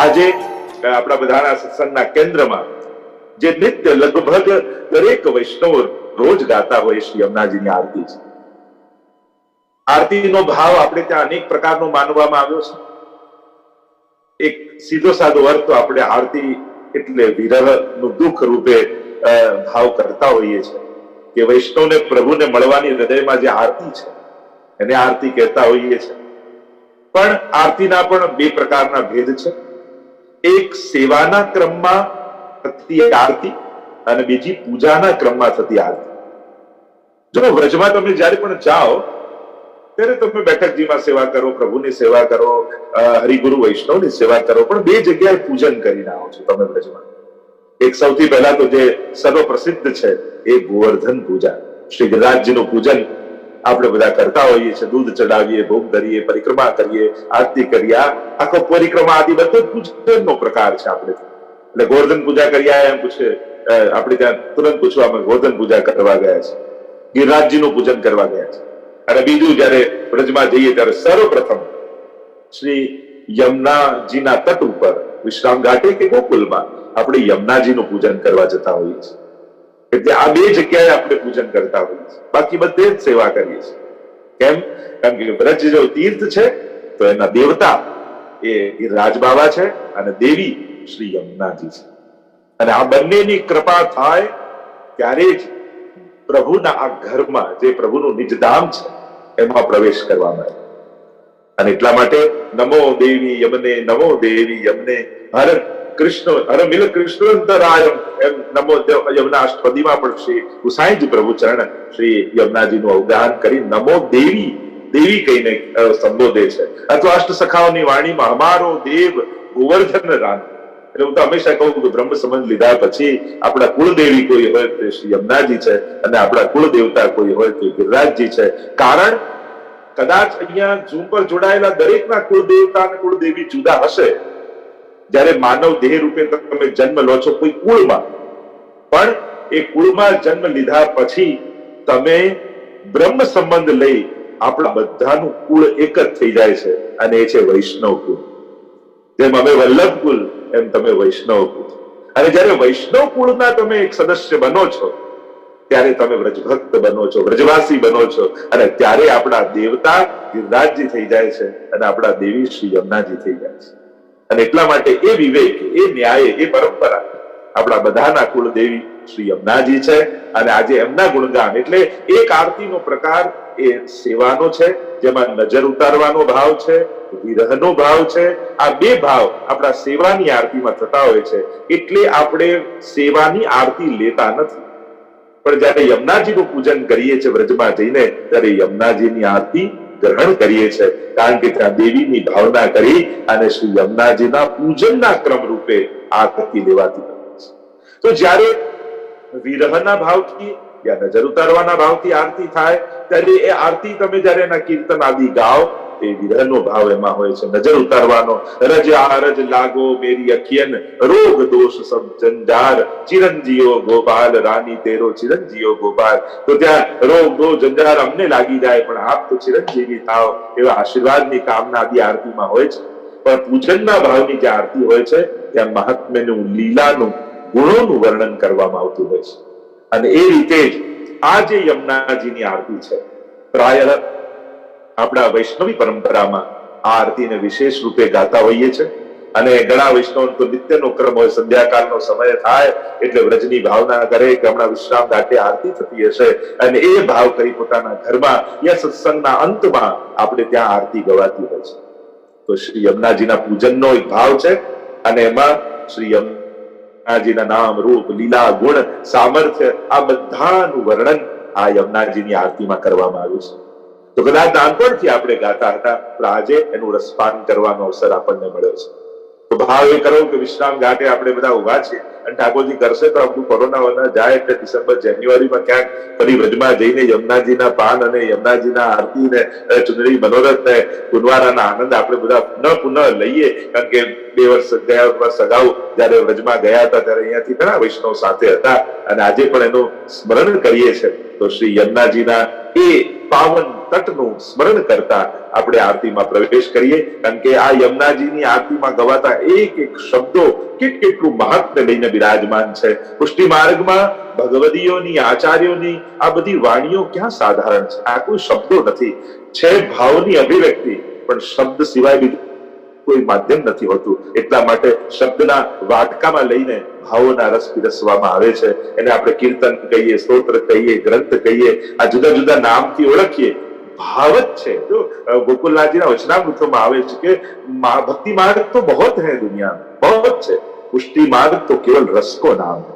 આજે આપણા બધાના સત્સંગના કેન્દ્રમાં જે નિત્ય લગભગ દરેક વૈષ્ણવો રોજ ગાતા હોય શ્રી યમુનાજીની આરતી છે. આરતીનો ભાવ આપણે ત્યાં અનેક પ્રકારનો માનવામાં આવ્યો છે. એક સીધો સાદો અર્થ તો આપણે આરતી એટલે વિરહનું દુઃખ રૂપે ભાવ કરતા હોઈએ છીએ કે વૈષ્ણવને પ્રભુને મળવાની હૃદયમાં જે આરતી છે એને આરતી કહેતા હોઈએ છીએ. પણ આરતીના પણ બે પ્રકારના ભેદ છે. એક સેવાના ક્રમમાં થતી આરતી અને બીજી પૂજાના ક્રમમાં થતી આરતી. જો વ્રજમાં તમે જયારે પણ જાઓ ત્યારે તમે બેઠકજીમાં સેવા કરો, પ્રભુની સેવા કરો, હરિગુરુ વૈષ્ણવની સેવા કરો, પણ બે જગ્યાએ પૂજન કરીને આવો છો તમે વ્રજમાં. એક સૌથી પહેલા તો જે સર્વ પ્રસિદ્ધ છે એ ગોવર્ધન પૂજા, શ્રી ગિરિરાજજીનું પૂજન આપણે બધા કરતા હોઈએ છીએ. દૂધ ચડાવીએ, ભોગ ધરીએ, પરિક્રમા કરીએ, આરતી કરીએ. આખો પરિક્રમા આદિ બધો પૂજનનો પ્રકાર છે આપણે. એટલે ગોવર્ધન પૂજા કર્યા એમ પૂછે, આપણે ત્યાં તુરંત પૂછવામાં ગોવર્ધન પૂજા કરવા ગયા છે, ગિરિરાજજીનું પૂજન કરવા ગયા છે. અને બીજું જયારે વ્રજમાં જઈએ ત્યારે સર્વપ્રથમ શ્રી યમુનાજીના તટ ઉપર વિશ્રામ ઘાટે કે ગોકુલમાં આપણે યમુનાજીનું પૂજન કરવા જતા હોઈએ છીએ. એટલે આ બે જગ્યાએ આપણે પૂજન કરતા હોઈએ છીએ. બાકી બધે જ સેવા કરીએ છીએ. કેમ? કારણ કે વ્રજ જો તીર્થ છે તો એના દેવતા એ ગિરિરાજ બાબા છે અને દેવી શ્રી યમુનાજી છે. અને આ બંનેની કૃપા થાય ત્યારે જ પ્રભુના આ ઘરમાં, જે પ્રભુનું નિજધામ છે, એમાં પ્રવેશ કરવા મળે. અને એટલા માટે નમો દેવી યમને, નમો દેવી યમને, હર કૃષ્ણ હર મિલ કૃષ્ણંતરાયમ, એમ નમો યમુના અષ્ટપદીમાં પણ શ્રી ગુસાઈજી પ્રભુ ચરણ શ્રી યમુનાજીનું અવગાહન કરી નમો દેવી દેવી કહીને સંબોધે છે. અથવા અષ્ટ સખાઓની વાણીમાં અમારો દેવ ગોવર્ધન રામ. એટલે હું તો હંમેશા કહું કે બ્રહ્મ સંબંધ લીધા પછી આપણા કુળદેવી કોઈ હોય તો શ્રી યમુનાજી છે અને આપણા કુળ દેવતા કોઈ હોય તો ગિરિરાજજી છે. કારણ કદાચ અહીંયા ઝૂમ પર જોડાયેલા દરેકના કુળદેવતા અને કુળદેવી જુદા હશે. જ્યારે માનવ દેહ રૂપે તમે જન્મ લો છો કોઈ કુળમાં, પણ એ કુળમાં જન્મ લીધા પછી તમે બ્રહ્મ સંબંધ લઈ આપણા બધાનું કુળ એક જ થઈ જાય છે અને એ છે વૈષ્ણવ કુળ. જેમ અમે વલ્લભ કુલ એમ તમે વૈષ્ણવ કુલ. અને જ્યારે વૈષ્ણવ કુળના તમે એક સદસ્ય બનો છો ત્યારે તમે વ્રજભક્ત બનો છો, વ્રજવાસી બનો છો. અને ત્યારે આપણા દેવતા ગિરિરાજજી થઈ જાય છે અને આપણા દેવી શ્રી યમુનાજી થઈ જાય છે. અને એટલા માટે એ વિવેક, એ ન્યાય, એ પરંપરા આપણા બધાના કુળદેવી શ્રી યમુનાજી છે. અને આજે એમના ગુણગાન એટલે એક આરતીનો પ્રકાર એ સેવાનો છે, જેમાં નજર ઉતારવાનો ભાવ છે, વિરહનો ભાવ છે. આ બે ભાવ આપણા સેવાની આરતીમાં થતા હોય છે. એટલે આપણે સેવાની આરતી લેતા નથી, પણ જયારે યમુનાજીનું પૂજન કરીએ છીએ વ્રજમાં જઈને ત્યારે યમુનાજીની આરતી ગ્રહણ કરીએ છીએ. કારણ કે ત્યાં દેવીની ભાવના કરી અને શ્રી યમુનાજીના પૂજનના ક્રમ રૂપે આરતી લેવાતી હોય છે. તો જયારે વિરહના ભાવથી યા નજર ઉતારવાના ભાવથી આરતી થાય ત્યારે એ આરતી તમે જયારે એના કીર્તન આદિ ગાઓ એ વિરહનો ભાવ એમાં હોય છે, નજર ઉતારવાનો. રજ આરજ લાગો મેરી અખિયન, રોગ દોષ સબ જંજાર, ચિરંજીઓ ગોપાલ રાની તેરો ચિરંજીઓ ગોપાલ. તો ત્યાં રોગ દોષ જંજાર અમને લાગી જાય પણ આપ તો ચિરંજીવી થાવ, એવા આશીર્વાદની કામના આદિ આરતીમાં હોય છે. પણ પૂજનના ભાવની જે આરતી હોય છે ત્યાં મહાત્મ્યનું, લીલાનું, ગુણોનું વર્ણન કરવામાં આવતું હોય છે. અને એ રીતે જ આ જે યમુનાજીની આરતી છે, પ્રાય આપણા વૈષ્ણવી પરંપરામાં આ આરતીને વિશેષ રૂપે ગાતા હોઈએ છે. અને ઘણા વૈષ્ણવ તો નિત્યનો ક્રમ હોય, સંધ્યાકાળનો સમય થાય એટલે વ્રજની ભાવના કરે કે હમણાં વિશ્રામ ઘાટે આરતી થતી હશે અને એ ભાવ કરી પોતાના ઘરમાં યા સત્સંગના અંતમાં આપણે ત્યાં આરતી ગવાતી હોય છે. તો શ્રી યમુનાજીના પૂજનનો એક ભાવ છે અને એમાં શ્રી યમુનાજીના નામ, રૂપ, લીલા, ગુણ, સામર્થ્ય આ બધાનું વર્ણન આ યમુનાજીની આરતીમાં કરવામાં આવ્યું છે. તો કદાચ નાનપણથી આપણે ગાતા હતા પણ આજે એનું રસપાન કરવાનો અવસર આપણને મળ્યો છે. તો ભાવ એ કરો કે વિશ્રામ ઘાટે આપણે બધા ઉભા છીએ અને ઠાકોરજી કરશે તો આપણું કોરોના વના જાય એટલે ડિસેમ્બર જાન્યુઆરીમાં ક્યાંક ફરી વ્રજમાં જઈને યમુનાજીના પાન અને યમુનાજીના આરતી ને ચુંદડી મનોરથ ને ગુણવારાના આનંદ આપણે બધા પુનઃ લઈએ. કારણ કે 2 વર્ષ ગયા વર્ષ અગાઉ જયારે વ્રજમાં ગયા હતા ત્યારે અહીંયાથી ઘણા વૈષ્ણવ સાથે હતા અને આજે પણ એનું સ્મરણ કરીએ છીએ. તો શ્રી યમુનાજીના એ પાવન તટનું સ્મરણ કરતા આપણે આરતીમાં પ્રવેશ કરીએ, કારણ કે આ યમુનાજીની આરતીમાં ગવાતા એક એક શબ્દો કેટલું મહત્વ લઈને બિરાજમાન છે. પુષ્ટિ માર્ગમાં ભગવદીઓની, આચાર્યોની આ બધી વાણીઓ ક્યાં સાધારણ છે? આ કોઈ શબ્દો નથી, છે ભાવની અભિવ્યક્તિ, પણ શબ્દ સિવાય બીજું કોઈ માધ્યમ નથી હોતું. એટલા માટે શબ્દના વાટકામાં લઈને ભાવોના રસ પીરસવામાં આવે છે. એને આપણે કીર્તન કહીએ, સ્તોત્ર કહીએ, ગ્રંથ કહીએ, આ જુદા જુદા નામથી ઓળખીએ, भाव है। जो गोकुलनाथ जी वचनामृत में आवे कि भक्ति मार्ग तो बहुत है दुनिया में, बहुत है। पुष्टि मार्ग तो केवल रस को नाम है,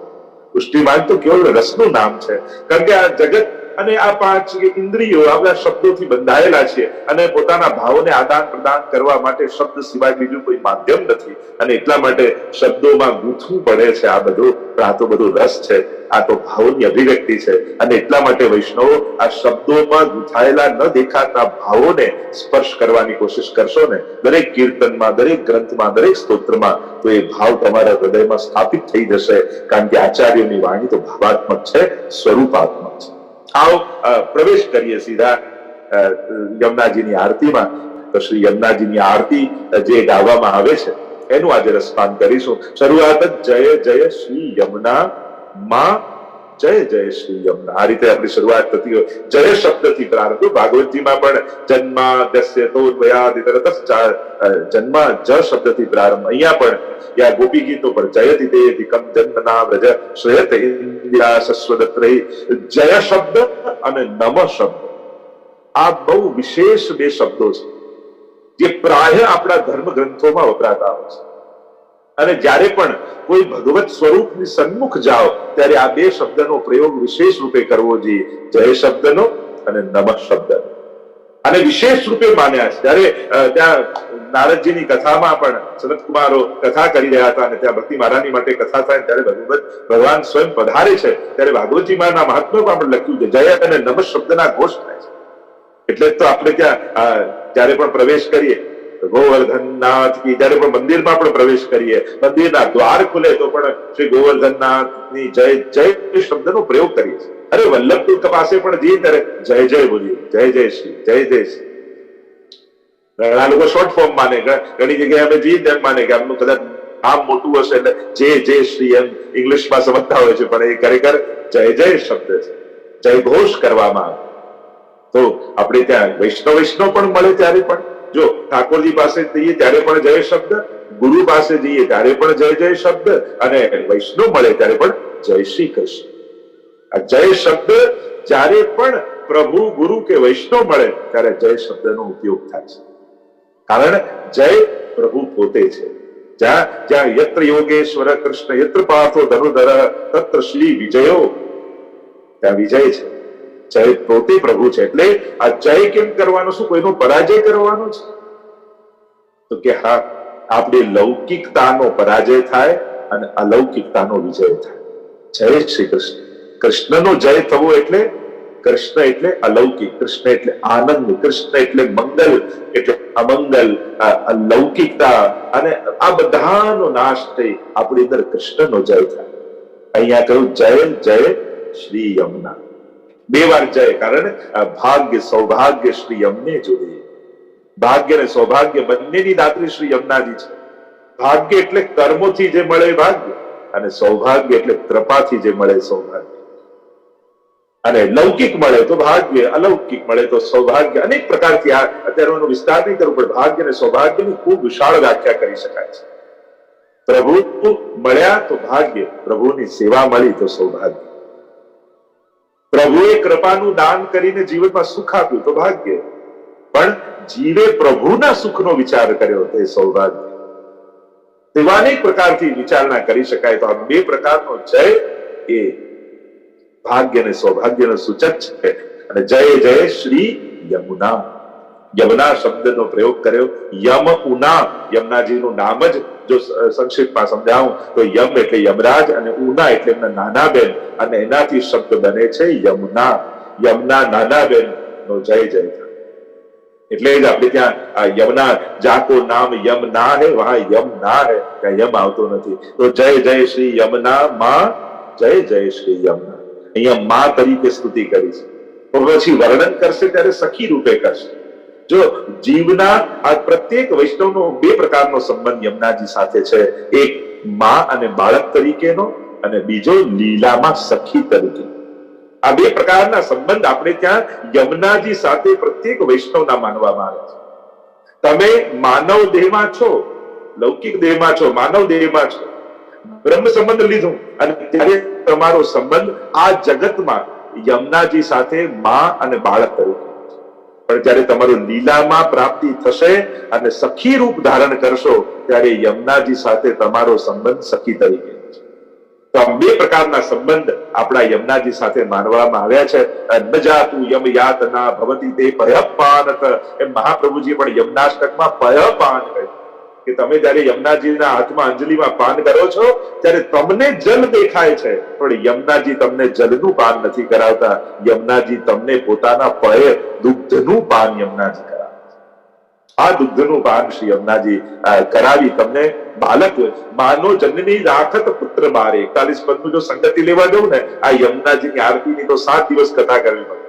पुष्टि मार्ग तो केवल रस નું નામ છે। કારણ કે આ જગત અને આ પાંચ ઇન્દ્રિયો આપણા શબ્દોથી બંધાયેલા છે અને પોતાના ભાવોને આદાન પ્રદાન કરવા માટે શબ્દ સિવાય બીજું કોઈ માધ્યમ નથી અને એટલા માટે શબ્દોમાં ગૂંથવું પડે છે। આ બધું આ તો બધું રસ છે, આ તો ભાવોની અભિવ્યક્તિ છે અને એટલા માટે વૈષ્ણવો આ શબ્દોમાં ગૂંથાયેલા ન દેખાતા ભાવોને સ્પર્શ કરવાની કોશિશ કરશો ને દરેક કીર્તનમાં, દરેક ગ્રંથમાં, દરેક સ્તોત્રમાં, તો એ ભાવ તમારા હૃદયમાં સ્થાપિત થઈ જશે। કારણ કે આચાર્યોની વાણી તો ભાવાત્મક છે, સ્વરૂપાત્મક છે। आओ प्रवेश करिए सीधा यमुनाजीनी आरतीमां। तो श्री यमुनाजीनी आरती जे गावामां आवे छे एनुं आजे रसपान करीशुं। शरूआत जय जय श्री यमुना मां, जय जय श्री यमुना, आ रीते आपणी शरूआत थती होय। जय शब्दथी प्रारंभ। भागवतजीमां पण जन्माद्यस्य तोद्भयादितरतश्च जन्मा ज शब्दथी प्रारंभ। अहींया पण या गोपी गीतो पर जयति देति कम जन्मना व्रज श्रेयते इंदिरा शश्वदत्रहि। जय शब्द અને નમ શબ્દ આ બહુ વિશેષ બે શબ્દો છે જે પ્રાય આપણા ધર્મ ગ્રંથોમાં વપરાતા હોય છે અને જ્યારે પણ કોઈ ભગવત સ્વરૂપની સન્મુખ જાઓ ત્યારે આ બે શબ્દનો પ્રયોગ વિશેષ રૂપે કરવો જોઈએ, જય શબ્દનો અને નમ શબ્દનો। અને વિશેષ રૂપે માન્યા છે। ત્યારે ત્યાં નારદજીની કથામાં પણ સનત કુમારો કથા કરી રહ્યા હતા અને ત્યાં ભક્તિ મારાની માટે કથા થાય ત્યારે ભગવાન સ્વયં પધારે છે ત્યારે ભાગવતજી મારના મહાત્મ્યમાં પણ લખ્યું છે જય અને નમ શબ્દના ઘોષ થાય છે। એટલે તો આપણે ત્યાં જ્યારે પણ પ્રવેશ કરીએ ગોવર્ધનનાથ કી, જ્યારે પણ મંદિરમાં પણ પ્રવેશ કરીએ, મંદિરના દ્વાર ખુલે તો પણ શ્રી ગોવર્ધનનાથની જય જય શબ્દનો પ્રયોગ કરીએ છીએ। અરે વલ્લભ પાસે પણ જઈએ ત્યારે જય જય બોલીએ, જય જય શ્રી, જય જય શ્રી। ઘણા લોકો શોર્ટ ફોર્મ માને, ઘણી જગ્યાએ અમે જઈએ તેમ માને કે આમનું કદાચ નામ મોટું હશે એટલે જય જય શ્રી એમ ઇંગ્લિશમાં સમજતા હોય છે, પણ એ ખરેખર જય જય શબ્દ છે, જય ઘોષ કરવામાં આવે। તો આપણે ત્યાં વૈષ્ણવ પણ મળે ત્યારે પણ જો ઠાકોરજી પાસે જઈએ ત્યારે પણ જય શબ્દ, ગુરુ પાસે જઈએ ત્યારે પણ જય જય શબ્દ અને વૈષ્ણવ મળે ત્યારે પણ જય શ્રી કૃષ્ણ। આ જય શબ્દ જ્યારે પણ પ્રભુ, ગુરુ કે વૈષ્ણવ મળે ત્યારે જય શબ્દનો ઉપયોગ થાય છે। કારણ જય પ્રભુ પોતે છે। જ્યાં જ્યાં યત્ર યોગેશ્વર કૃષ્ણ યત્ર પાર્થો ધનુધર તત્ર શ્રી વિજયો, ત્યાં વિજય છે, જય પોતે પ્રભુ છે। એટલે આ જય કેમ કરવાનો, શું કોઈનો પરાજય કરવાનો છે? તો કે હા, આપણી લૌકિકતાનો પરાજય થાય અને અલૌકિકતાનો વિજય થાય। જય શ્રી કૃષ્ણ। કૃષ્ણનો જય થવો એટલે કૃષ્ણ એટલે અલૌકિક, કૃષ્ણ એટલે આનંદ, કૃષ્ણ એટલે મંગલ, એટલે અમંગલ, અલૌકિકતા અને આ બધાનો નાશ થઈ આપણી અંદર કૃષ્ણનો જય થાય। અહીંયા કહ્યું જય જય શ્રી યમુના, બે વાર જય, કારણ ભાગ્ય સૌભાગ્ય શ્રી યમને જોડે। ભાગ્ય અને સૌભાગ્ય બંનેની દાત્રી શ્રી યમુનાજી છે। ભાગ્ય એટલે કર્મોથી જે મળે ભાગ્ય અને સૌભાગ્ય એટલે કૃપાથી જે મળે સૌભાગ્ય। અને લૌકિક મળે તો ભાગ્ય, અલૌકિક મળે તો સૌભાગ્ય। અનેક પ્રકારથી આ અત્યારે એનો વિસ્તાર નહીં કરવું, પણ ભાગ્ય અને સૌભાગ્યની ખૂબ વિશાળ વ્યાખ્યા કરી શકાય છે। પ્રભુ મળ્યા તો ભાગ્ય, પ્રભુની સેવા મળી તો સૌભાગ્ય, પ્રભુએ કૃપાનું દાન કરીને જીવનમાં સુખ આપ્યું તો ભાગ્ય, પણ જીવે પ્રભુના સુખનો વિચાર કર્યો તે સૌભાગ્ય। તેવા અનેક પ્રકારથી વિચારણા કરી શકાય। તો આ બે પ્રકારનો જય એ ભાગ્ય અને સૌભાગ્યનો સૂચક છે। અને જય જય શ્રી યમુના, યમુના શબ્દનો પ્રયોગ કર્યો। યમ ઉના, યમુનાજીનું નામ જ જો સંક્ષિપ્તમાં સમજાવું તો યમ એટલે યમરાજ અને ઉના એટલે એમના નાના બેન અને એનાથી શબ્દ બને છે યમુના। યમુના નાના બેન નો જય જય થાય। એટલે જ આપણે ત્યાં યમુના જાકો નામ યમ ના હે વહાં યમ ના હે, ત્યાં યમ આવતો નથી। તો જય જય શ્રી યમુના માં, જય જય શ્રી યમુના। અહીંયા માં તરીકે સ્તુતિ કરી છે। પછી વર્ણન કરશે ત્યારે સખી રૂપે કરશે. જો જીવના આ પ્રત્યેક વૈષ્ણવનો બે પ્રકારનો સંબંધ યમુનાજી સાથે છે, એક માં અને બાળક તરીકેનો અને બીજો લીલામાં સખી તરીકે. આ બે પ્રકારના સંબંધ આપણે ત્યાં યમુનાજી સાથે પ્રત્યેક વૈષ્ણવના માનવામાં આવે છે. તમે માનવ દેહમાં છો, લૌકિક દેહમાં છો, માનવ દેહમાં છો, બ્રહ્મ સંબંધ લીધું અને ત્યારે તમારો સંબંધ આ જગતમાં યમુનાજી સાથે માં અને બાળક તરીકે. પણ જ્યારે તમારું લીલામાં પ્રાપ્તિ થશે અને સખી રૂપ ધારણ કરશો ત્યારે યમુનાજી સાથે તમારો સંબંધ સખી તરીકે. તો આ બે પ્રકારના સંબંધ આપણા યમુનાજી સાથે માનવામાં આવ્યા છે. ન જાતુ યમ યાતના ભવતી તે પયપાનક, એ મહાપ્રભુજી પણ યમુનાષ્ટકમાં પયપાન કહ્યું કે તમે જયારે યમુનાજીના હાથમાં અંજલિમાં પાન કરો છો ત્યારે તમને જલ દેખાય છે, પણ યમુનાજી તમને જલનું પાન નથી કરાવતા. યમુનાજી તમને પોતાના પય દુગ્ધનું પાન યમુનાજી કરાવે. આ દુગ્ધનું પાન શ્રી યમુનાજી કરાવી તમને બાલક માનો જનની રાખત પુત્ર બારે. 41 પદનું જો સંગતિ લેવા જવું ને, આ યમુનાજીની આરતીની તો 7 દિવસ કથા કરવી પડે.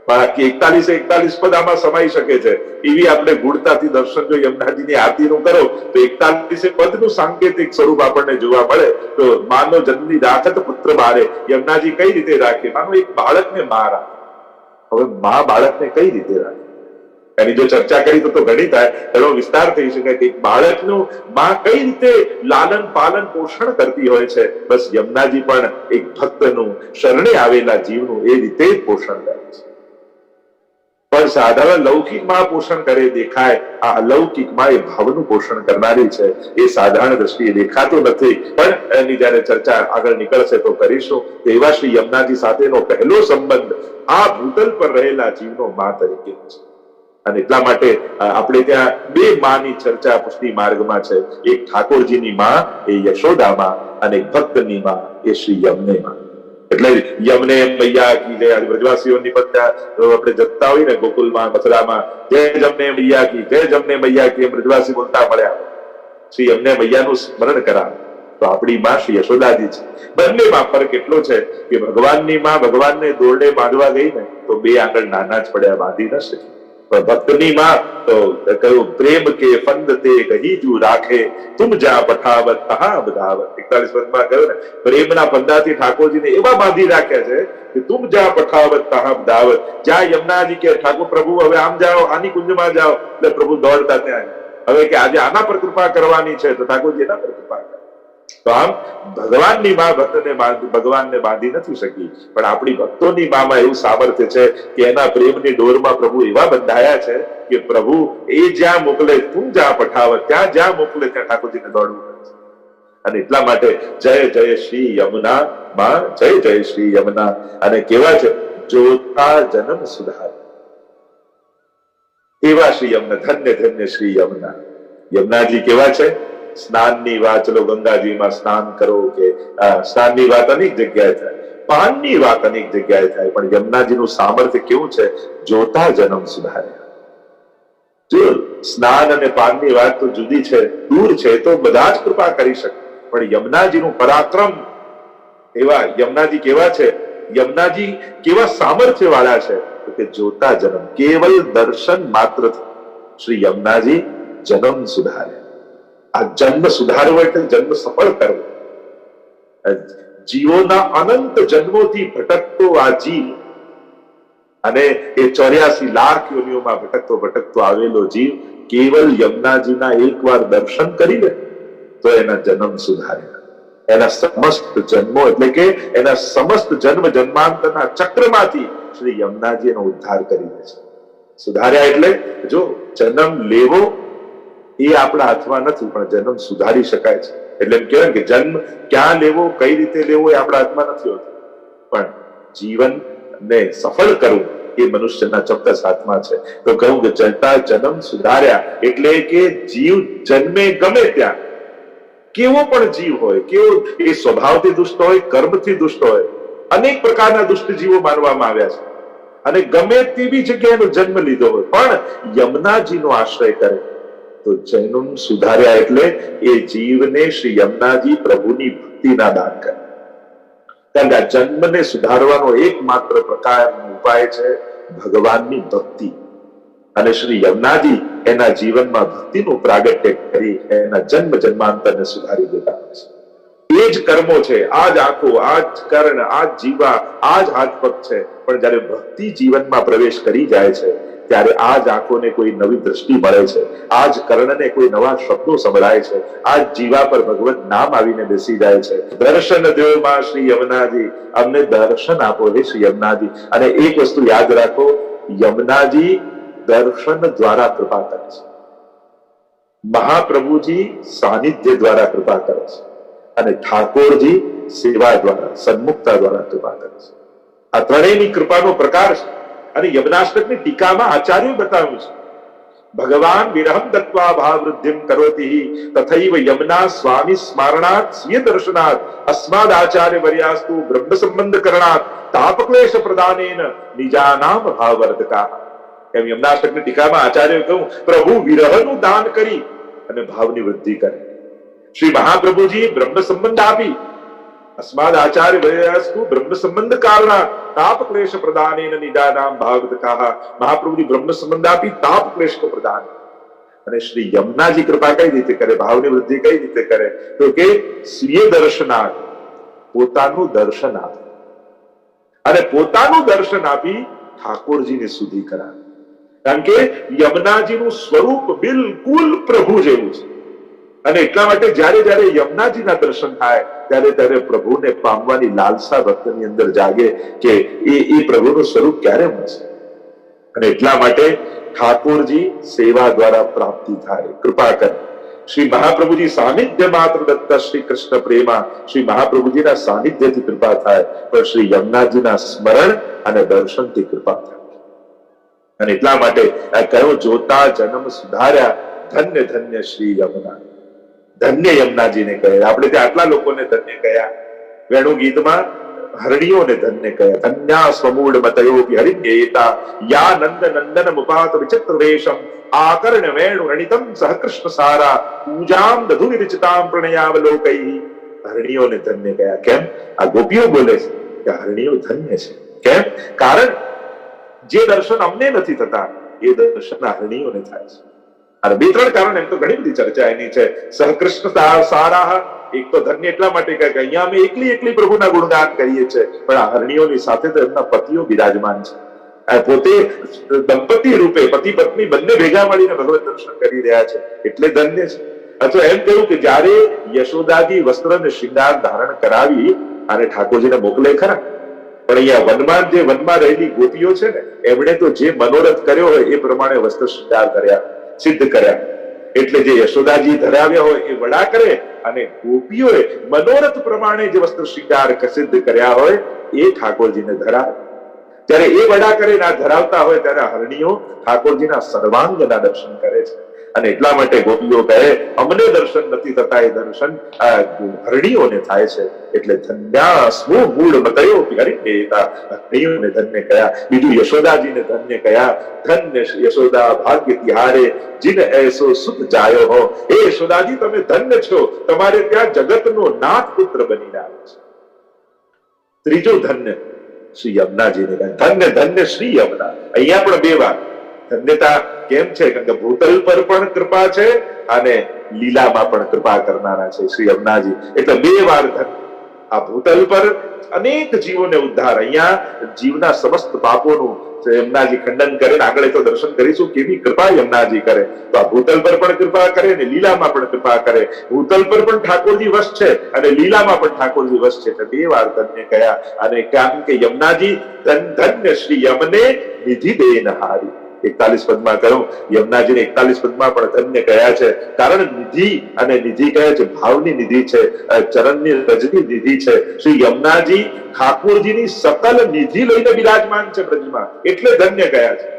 બાકી 41 પદ આમાં સમાઈ શકે છે. એવી આપણે ગુણતાથી દર્શન જો યમુનાજીની આરતીનું કરો તો 41 પદનું સાંકેતિક સ્વરૂપ આપણને જોવા મળે. તો માનો જનની રાખત પુત્ર બારે, યમુનાજી કઈ રીતે રાખે? માનો એક બાળકને માં રાખે. હવે માં બાળકને કઈ રીતે રાખે એની જો ચર્ચા કરી તો ઘણી થાય, એનો વિસ્તાર થઈ શકે કે બાળકનું માં કઈ રીતે લાલન પાલન પોષણ કરતી હોય છે. બસ યમુનાજી પણ એક ભક્તનું, શરણે આવેલા જીવનું એ રીતે પોષણ કરે છે. પણ સાધારણ લૌકિકમાં પોષણ કરે દેખાય, આ અલૌકિકમાં એ ભાવનું પોષણ કરનારી છે. એ સાધારણ દ્રષ્ટિએ દેખાતું નથી, પણ એની જયારે ચર્ચા આગળ નીકળશે તો કરીશું. એવા શ્રી યમુનાજી સાથેનો પહેલો સંબંધ આ ભૂતલ પર રહેલા જીવનો મા તરીકે છે. અને એટલા માટે આપણે ત્યાં બે માની ચર્ચા પુષ્ટિ માર્ગમાં છે. એક ઠાકોરજીની માં એ યશોદામાં, અને ભક્તની માં એ શ્રી યમને માં. એટલે યમને મૈયા કી જય. બ્રજવાસીઓની બધા આપણે જતા હોય ને ગોકુલમાં, મથુરામાં, જય જમને મૈયા કી, જય જમને મૈયા કી, બ્રજવાસી બોલતા મળ્યા. શ્રી યમને મૈયાનું સ્મરણ કરાવે તો આપણી માં શ્રી યશોદાજી છે. બંનેમાં ફરક એટલો છે કે ભગવાનની માં ભગવાનને દોરડે બાંધવા ગઈ ને તો બે આંગળ નાના જ પડ્યા, બાંધી ન શકી. પણ ભક્તની માં તો કહ્યું પ્રેમ કે ફંદ તે ગહીજુ રાખે, તુમ જા પઠાવત તહા બધાવત. 41 પદમાં કહ્યું ને, પ્રેમના ફંદાથી ઠાકોરજીને એવા બાંધી રાખ્યા છે કે તુમ જા પઠાવત તહા બધાવત. જ્યાં યમુનાજી કે ઠાકોર પ્રભુ હવે આમ જાઓ, આની કુંજમાં જાઓ, એટલે પ્રભુ દોડતા ત્યાં. હવે કે આજે આના પર કૃપા કરવાની છે તો ઠાકોરજી એના પર કૃપા કરે. તો આમ ભગવાનની માં ભગવાનને બાંધી નથી શકી, પણ આપણી ભક્તોની મામાં એવું સામર્થ્ય છે કે એના પ્રેમની ડોરમાં પ્રભુ એવા બંધાયા છે કે પ્રભુ એ જ્યાં મોકલે, તું જ્યાં પઠાવત, ત્યાં જ્યાં મોકલે ત્યાં ઠાકોરજીને દોડવું પડે છે. અને એટલા માટે જય જય શ્રી યમુના માં, જય જય શ્રી યમુના. અને કેવા છે? જોતા જન્મ સુધાર. એવા શ્રી યમુના, ધન્ય ધન્ય શ્રી યમુના. યમુનાજી કેવા છે? સ્નાનની વાત, ચલો ગંગાજીમાં સ્નાન કરો, કે સ્નાનની વાત અનેક જગ્યાએ થાય, પાનની વાત અનેક જગ્યાએ થાય, પણ યમુનાજીનું સામર્થ્ય કેવું છે? જોતા જન્મ સુધારે. જો સ્નાન અને પાનની વાત તો જુદી છે, દૂર છે, તો બધા જ કૃપા કરી શકે, પણ યમુનાજીનું પરાક્રમ એવા. યમુનાજી કેવા છે? યમુનાજી કેવા સામર્થ્ય વાળા છે કે જોતા જન્મ, કેવલ દર્શન માત્ર શ્રી યમુનાજી જન્મ સુધારે. આ જન્મ સુધારવો એટલે જન્મ સફળ કરવો. જીવોના અનંત જન્મોથી ભટકતો આ જીવ, અને એ 84 લાખ યોનિઓમાં ભટકતો આવેલો જીવ કેવલ યમુનાજીના એકવાર દર્શન કરી લે તો એના જન્મ સુધારે. એના સમસ્ત જન્મો એટલે કે એના સમસ્ત જન્મ જન્માંતરના ચક્રમાંથી શ્રી યમુનાજી એનો ઉદ્ધાર કરી દે છે. સુધાર્યા એટલે જો જન્મ લેવો એ આપણા હાથમાં નથી, પણ જન્મ સુધારી શકાય છે. એટલે એમ કહેવાય કે જન્મ ક્યાં લેવો, કઈ રીતે લેવો એ આપણા હાથમાં નથી હોતું, પણ જીવનને સફળ કરવું એ મનુષ્યના ચોક્કસ હાથમાં છે. તો કહું કે જતા જન્મ સુધાર્યા એટલે કે જીવ જન્મે ગમે ત્યાં, કેવો પણ જીવ હોય, કેવો એ સ્વભાવથી દુષ્ટ હોય, કર્મથી દુષ્ટ હોય, અનેક પ્રકારના દુષ્ટ જીવો માનવામાં આવ્યા છે, અને ગમે તેવી જગ્યાએનો જન્મ લીધો હોય, પણ યમુનાજીનો આશ્રય કરે તો જન્મ સુધાર્યા એટલે એ જીવને શ્રી યમુનાજી પ્રભુની ભક્તિના દાન કરે. કારણ કે આ જન્મને સુધારવાનો એકમાત્ર પ્રકારનો ઉપાય છે ભગવાનની ભક્તિ. અને શ્રી યમુનાજી એના જીવનમાં ભક્તિનું પ્રાગટ્ય કરી એના જન્મ જન્માંતરને સુધારી દેતા હોય છે. એ જ કર્મો છે, આ જ આંખો, આ જ કર્ણ, આ જ જીવા, આ જ હાથ પગ છે, પણ જયારે ભક્તિ જીવનમાં પ્રવેશ કરી જાય છે ત્યારે આ જ આંખોને કોઈ નવી દ્રષ્ટિ મળે છે, આ જ કર્ણને કોઈ નવા શબ્દો સંભળાય છે, આ જ જીવા પર ભગવત નામ આવીને બેસી જાય છે. દર્શન દેવ માં શ્રી યમુનાજી, અમને દર્શન આપો હે શ્રી યમુનાજી. અને એક વસ્તુ યાદ રાખો, યમુનાજી દર્શન દ્વારા કૃપા કરે છે, મહાપ્રભુજી સાનિધ્ય દ્વારા કૃપા કરે છે, અને ઠાકોરજી સેવા દ્વારા, સન્મુખતા દ્વારા કૃપા કરે છે. આ ત્રણેયની કૃપાનો પ્રકાર છે. અને યમનાષ્ટકની ટીકામાં આચાર્યોએ બતાવ્યું છે, ભગવાન વિરહમ દત્વા ભાવવૃદ્ધિમ કરોતિ તથૈવ યમના સ્વામી સ્મરણાત સ્વીય દર્શનાત અસ્માદ આચાર્ય વર્યાસ્તુ બ્રહ્મ સંબંધ કરણાત તાપક્લેશ પ્રદાનેન નિજાનામ ભાવવર્ધકા. એમ યમનાષ્ટકની ટીકામાં આચાર્યોએ કહ્યું, પ્રભુ વિરહનું દાન કરી અને ભાવની વૃદ્ધિ કરે. શ્રી મહાપ્રભુજી બ્રહ્મ સંબંધ આપી, અસ્માદ આચાર્ય વર્યાસ્તુ બ્રહ્મ સંબંધ કારણા તાપ ક્લેશ પ્રદાનેન નિદાનામ ભાવવર્ધકા. મહાપ્રભુજી બ્રહ્મ સંબંધ આપી, તાપ ક્લેશ પ્રદાન. અને શ્રી યમુનાજી કૃપા કઈ રીતે કરે, ભાવની વૃદ્ધિ કઈ રીતે કરે, તો કે સ્વીય દર્શનાર્થ, પોતાનું દર્શન આપે, અને પોતાનું દર્શન આપી ઠાકોરજીને સુધી કરાવે. કારણ કે યમુનાજીનું સ્વરૂપ બિલકુલ પ્રભુ જેવું છે. અને એટલા માટે જ્યારે જ્યારે યમુનાજીના દર્શન થાય ત્યારે ત્યારે પ્રભુને પામવાની લાલસા ભક્તની અંદર જાગે કે એ પ્રભુનું સ્વરૂપ ક્યારે મળશે. અને એટલા માટે ઠાકોરજી સેવા દ્વારા પ્રાપ્તિ થાય, કૃપા કરે. શ્રી મહાપ્રભુજી સાનિધ્ય માત્ર દત્તા શ્રી કૃષ્ણ પ્રેમા, શ્રી મહાપ્રભુજીના સાનિધ્યથી કૃપા થાય, પણ શ્રી યમુનાજીના સ્મરણ અને દર્શનથી કૃપા થાય. અને એટલા માટે કયો જોતા જન્મ સુધાર્યા, ધન્ય ધન્ય શ્રી યમુના. ધન્ય યમુનાજીને કહે. આપણે ત્યાં આટલા લોકોને ધન્ય કહ્યા. વેણુ ગીતમાં હરણીઓને ધન્ય કહ્યા. ધન્યા સ્વમૂળ મતયો હરિણ્યેતા યા નંદ નંદન મુપાત વિચિત્ર વેશમ આકર્ણ વેણુ રણિતમ સહકૃષ્ણ સારા પૂજામ દધુ વિરચિતામ પ્રણયાવલોકૈ. હરણીઓને ધન્ય કહ્યા. કેમ? આ ગોપીઓ બોલે છે કે હરણીઓ ધન્ય છે. કેમ? કારણ જે દર્શન અમને નથી થતા એ દર્શન હરણીઓને થાય છે. અને બે ત્રણ કારણ, એમ તો ઘણી બધી ચર્ચા એની છે. સહકૃષ્ણ સારા, એક તો ધન્ય એટલા માટે કે અહીંયા અમે એકલી પ્રભુના ગુણગાન કરીએ છીએ, પણ આ હરણીઓની સાથે તો એમના પતિઓ બિરાજમાન છે. પોતે દંપતી રૂપે પતિ પત્ની બંને ભેગા મળીને ભગવત દર્શન કરી રહ્યા છે, એટલે ધન્ય છે. અથવા એમ કહ્યું કે જયારે યશોદાજી વસ્ત્ર અને શૃંગાર ધારણ કરાવી અને ઠાકોરજીને મોકલે ખરા, પણ અહીંયા વનમાં રહેલી ગોપીઓ છે ને, એમણે તો જે મનોરથ કર્યો હોય એ પ્રમાણે વસ્ત્ર શૃંગાર કર્યા, સિદ્ધ કર્યા. એટલે જે યશોદાજી ધરાવ્યા હોય એ વડા કરે, અને ગોપીઓએ મનોરથ પ્રમાણે જે વસ્ત્ર શૃંગાર સિદ્ધ કર્યા હોય એ ઠાકોરજીને ધરાવે. ત્યારે એ વડા કરે ના ધરાવતા હોય ત્યારે હરણીઓ ઠાકોરજીના સર્વાંગના દર્શન કરે છે. અને એટલા માટે ગોપીઓ કહે અમને દર્શન નથી થતા, એ દર્શન હરણીઓને થાય છે. એટલે ધન્યાસ્મો મૂળ મતયો હરિણ્યેતા, હરણીઓને ધન્ય કયા. બીજું યશોદાજીને ધન્ય કયા. ધન્ય યશોદા ભાગ્ય તિહારે જીન એસો સુત જાયો હો. એ યશોદાજી તમે ધન્ય છો, તમારે ત્યાં જગતનો નાથ પુત્ર બનીને આવે છે. ત્રીજો ધન્ય શ્રી યમુનાજીને કહે. ધન્ય ધન્ય શ્રી યમુના. અહીંયા પણ બે વાર ધન્યતા કેમ છે? કારણ કે ભૂતલ પર પણ કૃપા છે અને લીલામાં પણ કૃપા કરનારા છે શ્રી યમુનાજી. એટલે બે વાર ધન્ય. આ ભૂતલ પર અનેક જીવોને ઉદ્ધાર, અહીંયા જીવના સમસ્ત પાપોનું યમુનાજી ખંડન કરે. આગળ તો દર્શન કરીશું કેવી કૃપા યમુનાજી કરે. તો આ ભૂતલ પર પણ કૃપા કરે અને લીલામાં પણ કૃપા કરે. ભૂતલ પર પણ ઠાકોરજી વશ છે અને લીલામાં પણ ઠાકોરજી વશ છે. એટલે બે વાર ધન્ય કયા. અને કારણ કે યમુનાજી ધન્ય શ્રી યમને નિધિ દેન હારી. 41 પદમાં કહ્યું, યમુનાજીને 41 પદમાં પણ ધન્ય કયા છે. કારણ નિધિ, અને નિધિ કહે છે ભાવની નિધિ છે, ચરણની રજની નિધિ છે. શ્રી યમુનાજી ઠાકોરજીની સકલ નિધિ લઈને બિરાજમાન છે બ્રજમાં, એટલે ધન્ય કયા છે.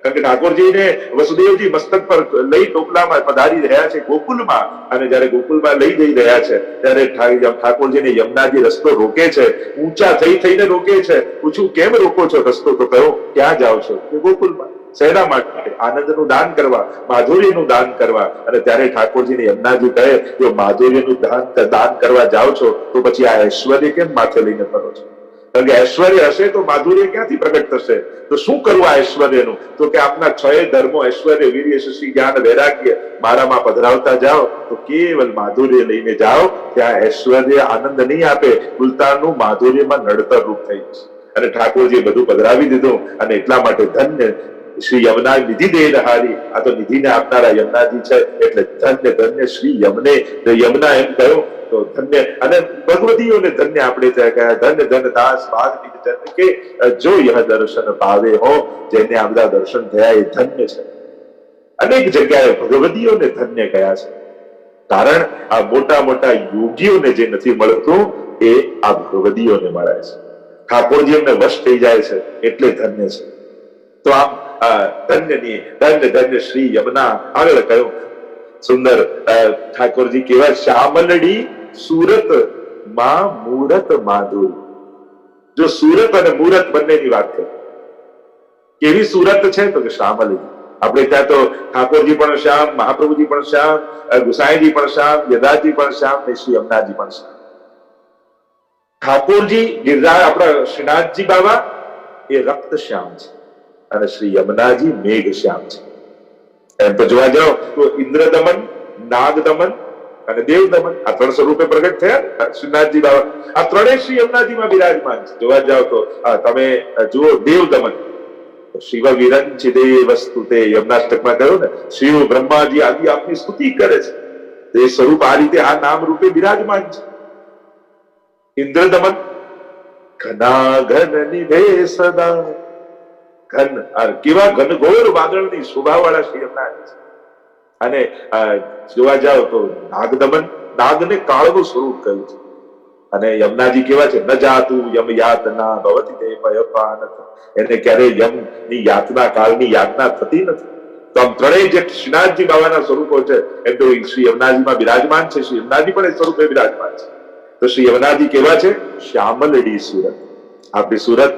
કારણ કે ઠાકોરજીને વસુદેવજી મસ્તક પર લઈ ટોપલામાં પધારી રહ્યા છે ગોકુલમાં, અને જયારે ગોકુલમાં લઈ જઈ રહ્યા છે ત્યારે ઠાકોરજીને યમુનાજી રસ્તો રોકે છે. ઊંચા થઈને રોકે છે. પૂછ્યું કેમ રોકો છો રસ્તો? તો કહ્યું ક્યાં જાઓ છો? ગોકુલમાં. શેના માટે? આનંદનું દાન કરવા, માધુર્યનું દાન કરવા. અને ત્યારે ઠાકોરજીને યમુનાજી કહે જો માધુર્યનું દાન કરવા જાઓ છો તો પછી આ ઐશ્વર્ય કેમ માથે લઈને ફરો છો? કારણ કે ઐશ્વર્ય હશે તો માધુર્ય ક્યાંથી પ્રગટ થશે? તો શું કરવું આ ઐશ્વર્યનું? તો કે આપના 6 ધર્મો ઐશ્વર્ય, વીર્ય, શક્તિ, જ્ઞાન, વૈરાગ્ય મારામાં પધરાવતા જાઓ તો કેવલ માધુર્ય લઈને જાઓ. ત્યાં ઐશ્વર્ય આનંદ નહીં આપે, ઉલટાનું માધુર્યમાં નડતર રૂપ થઈ જશે. અને ઠાકોરજીએ બધું પધરાવી દીધું. અને એટલા માટે ધન્ય શ્રી યમુના નિધિ દે હારી. આ તો નિધિને આપનારા યમુનાજી છે, એટલે ધન્ય ધન્ય શ્રી યમને. યમુના એમ કહ્યું તો ધન્ય, અને ભગવતીઓને ધન્ય આપણે ત્યાં કહ્યા, ધન્ય ધન્ય દાસ ભાગ નિજ ધન્ય કે જો યહ દર્શન પાવે હો. જેને આ બધા દર્શન થયા એ ધન્ય છે. અનેક જગ્યાએ ભગવતીઓને ધન્ય કહ્યા છે, કારણ આ મોટા મોટા યોગીઓને જે નથી મળતું એ આ ભગવતીઓને મળે છે. ઠાકોરજી એમને વશ થઈ જાય છે એટલે ધન્ય છે. તો આમ ધન્યની ધન્ય ધન્ય શ્રી યમુના. આગળ કહ્યું સુંદર ઠાકોરજી કેવા, શ્યામલડી સુરત માં મૂરત માધુરી. જો સુરત અને મૂરત બંનેની વાત કરી, કેવી સુરત છે તો કે શ્યામલડી. આપણે ત્યાં તો ઠાકોરજી પણ શ્યામ, મહાપ્રભુજી પણ શ્યામ, ગુસાઈજી પણ શ્યામ, યદાજી પણ શ્યામ, ને શ્રી યમુનાજી પણ શ્યામ. ઠાકોરજી ગિરધા આપણા શ્રીનાથજી બાબા એ રક્ત શ્યામ છે, અને શ્રી યમુનાજી મેઘ શ્યામ છે. એમ તો જોવા જાઓ તો ઇન્દ્રદમન, નાગદમન અને દેવદમન આ 3 સ્વરૂપે પ્રગટ થયા શ્રીનાથજી બાબા. આ ત્રણેય શ્રી યમુનાજીમાં બિરાજમાન છે. જોવા જાઓ તો તમે જુઓ દેવદમન, શિવ વિરંચિદે વસ્તુતે યમુનાષ્ટકમાં કહ્યું ને, શિવ બ્રહ્માજી આદિ આપની સ્તુતિ કરે છે. એ સ્વરૂપ આ રીતે આ નામ રૂપે બિરાજમાન છે. ઇન્દ્રદમન, ઘના ઘન નિભે સદા. ઘન કેવા ઘનઘોર વાદળની શોભાવાળા શ્રી યમુનાજી છે. અને જોવા જાઓ તો નાગદમન, નાગને કાળનું સ્વરૂપ કહ્યું છે. અને યમુનાજી કેવા છે, ન જાતું યમ યાતના ભવતી તે ભયપાન. એને ક્યારે યમ ની યાતના, કાળની યાતના થતી નથી. તો આમ ત્રણેય જે શ્રીનાથજી બાબાના સ્વરૂપો છે એમ તો શ્રી યમુનાજીમાં બિરાજમાન છે. શ્રી યમુનાજી પણ એ સ્વરૂપે બિરાજમાન છે. તો શ્રી યમુનાજી કેવા છે, શ્યામલડી સુરત. આપણી સુરત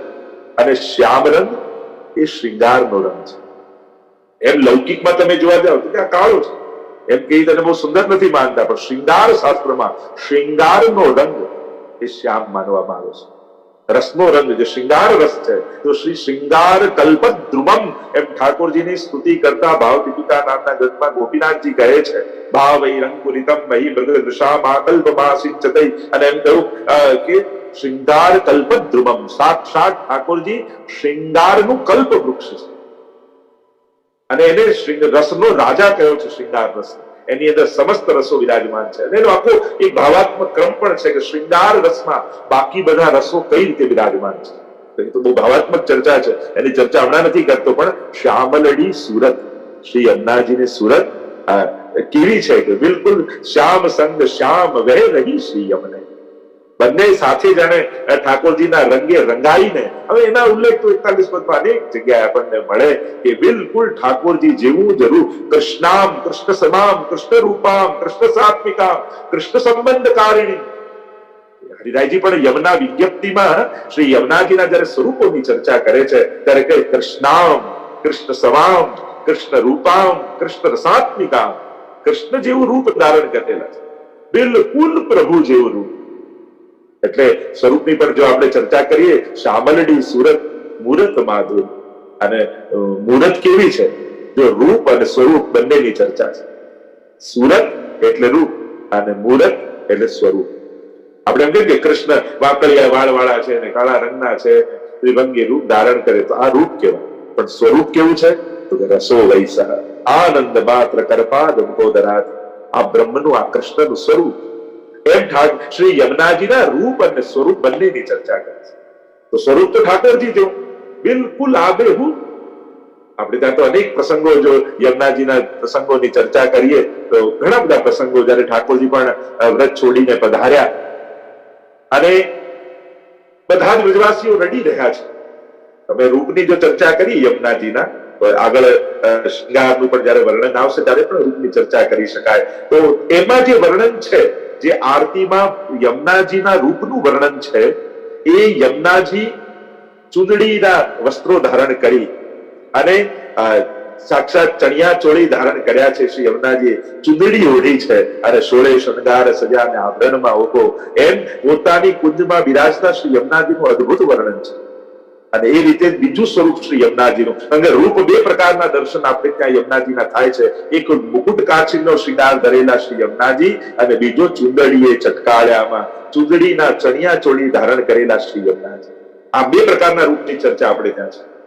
અને શ્યામ રંગ એ શ્રૃંગારનો રંગ છે. એમ લૌકિકમાં તમે જોવા જાઓ તો આ કાળો છે, એમ કે તને બહુ સુંદર નથી માનતા, પણ શ્રૃંગાર શાસ્ત્રમાં શ્રૃંગારનો રંગ એ શ્યામ માનવામાં આવે છે. રસનો રંગ જે શ્રૃંગાર રસ છે, તો શ્રી શ્રૃંગાર કલ્પદ્રુમમ એમ ઠાકોરજીની સ્તુતિ કરતા ભાવ દીપિકા નામના ગ્રંથમાં ગોપીનાથજી કહે છે, ભાવૈરંકુરિતમ મહી મૃગ દૃશામા કલ્પમા સિંચતૈ. અને એમ કહ્યું કે શ્રૃંગાર કલ્પદ્રુમમ, સાક્ષાત ઠાકોરજી શ્રૃંગારનું કલ્પ વૃક્ષ છે. અને એને રસનો રાજા કહ્યો છે, શ્રૃંગાર રસ. એની અંદર સમસ્ત રસો વિરાજમાન છે. અને એનો આખો એક ભાવાત્મક ક્રમ પણ છે કે શ્રૃંગાર રસમાં બાકી બધા રસો કઈ રીતે વિરાજમાન છે. એ તો બહુ ભાવાત્મક ચર્ચા છે, એની ચર્ચા હમણાં નથી કરતો. પણ શ્યામલડી સુરત, શ્રી યમુનાજીની સુરત કેવી છે કે બિલકુલ શ્યામ સંગ શ્યામ વહે રહી શ્રી યમને. બંને સાથે જાણે ઠાકોરજીના રંગે રંગાઈને. હવે એના ઉલ્લેખ તો 41 પદમાં અનેક જગ્યાએ આપણને મળે કે બિલકુલ ઠાકોરજી જેવું જરૂર કૃષ્ણામ કૃષ્ણ સમામ કૃષ્ણ રૂપામ કૃષ્ણ સાત્મિકામ કૃષ્ણ સંબંધકારિણી. હરિરાયજી પણ યમુના વિજ્ઞપ્તિમાં શ્રી યમુનાજીના જયારે સ્વરૂપોની ચર્ચા કરે છે ત્યારે કહે કૃષ્ણામ કૃષ્ણ સમામ કૃષ્ણ રૂપામ કૃષ્ણ રસાત્મિકામ. કૃષ્ણ જેવું રૂપ ધારણ કરેલા છે, બિલકુલ પ્રભુ જેવું રૂપ. એટલે સ્વરૂપની પર જો આપણે ચર્ચા કરીએ, શ્યામલડી સુરત મૂરત માધુર. અને મૂરત કેવી છે, જો રૂપ અને સ્વરૂપ બંનેની ચર્ચા છે. સુરત એટલે રૂપ અને મૂરત એટલે સ્વરૂપ. આપણે એમ કહીએ કે કૃષ્ણ વાકડિયા વાળ વાળા છે અને કાળા રંગના છે, ત્રિભંગી રૂપ ધારણ કરે, તો આ રૂપ કેવું. પણ સ્વરૂપ કેવું છે તો કે રસો વૈસહ આનંદ માત્ર કરપાદ મુકોદરાત. આ બ્રહ્મનું, આ કૃષ્ણનું સ્વરૂપ. એમ શ્રી યમુનાજીના રૂપ અને સ્વરૂપ બંનેની ચર્ચા કરે છે. તો સ્વરૂપ તો ઠાકોરજી જેવું બિલકુલ આબેહૂબ. આપણે ત્યાં તો અનેક પ્રસંગો, જો યમુનાજીના પ્રસંગોની ચર્ચા કરીએ તો ઘણા બધા પ્રસંગો જયારે ઠાકોરજી પણ વ્રત છોડીને પધાર્યા અને બધા જ વ્રજવાસીઓ રડી રહ્યા છે. તમે રૂપની જો ચર્ચા કરી યમુનાજીના, તો આગળ શૃંગારનું પણ જયારે વર્ણન આવશે ત્યારે પણ રૂપની ચર્ચા કરી શકાય. તો એમાં જે વર્ણન છે, જે આરતીમાં યમુનાજીના રૂપનું વર્ણન છે, એ યમુનાજી ચૂંદડીના વસ્ત્રો ધારણ કરી અને સાક્ષાત ચણિયા ચોળી ધારણ કર્યા છે શ્રી યમુનાજીએ, ચુંદડી ઓઢી છે અને સોળે શણગાર સજાને આભરણમાં ઓઢો, એમ પોતાની કુંજમાં બિરાજતા શ્રી યમુનાજીનું અદ્ભુત વર્ણન છે. અને એ રીતે બીજું સ્વરૂપ શ્રી યમુનાજીનું, અને રૂપ બે પ્રકારના દર્શન આપણે ત્યાં યમુનાજીના થાય છે. એક મુકુટ કાચીનો શ્રીદાર ધરેલા શ્રી યમુનાજી, અને બીજો ચુંદડીએ ચટકાળ્યામાં ચુંદડીના ચણિયા ચોળી ધારણ કરેલા શ્રી યમુનાજી. આ બે પ્રકારના રૂપની ચર્ચા આપણે ત્યાં છે.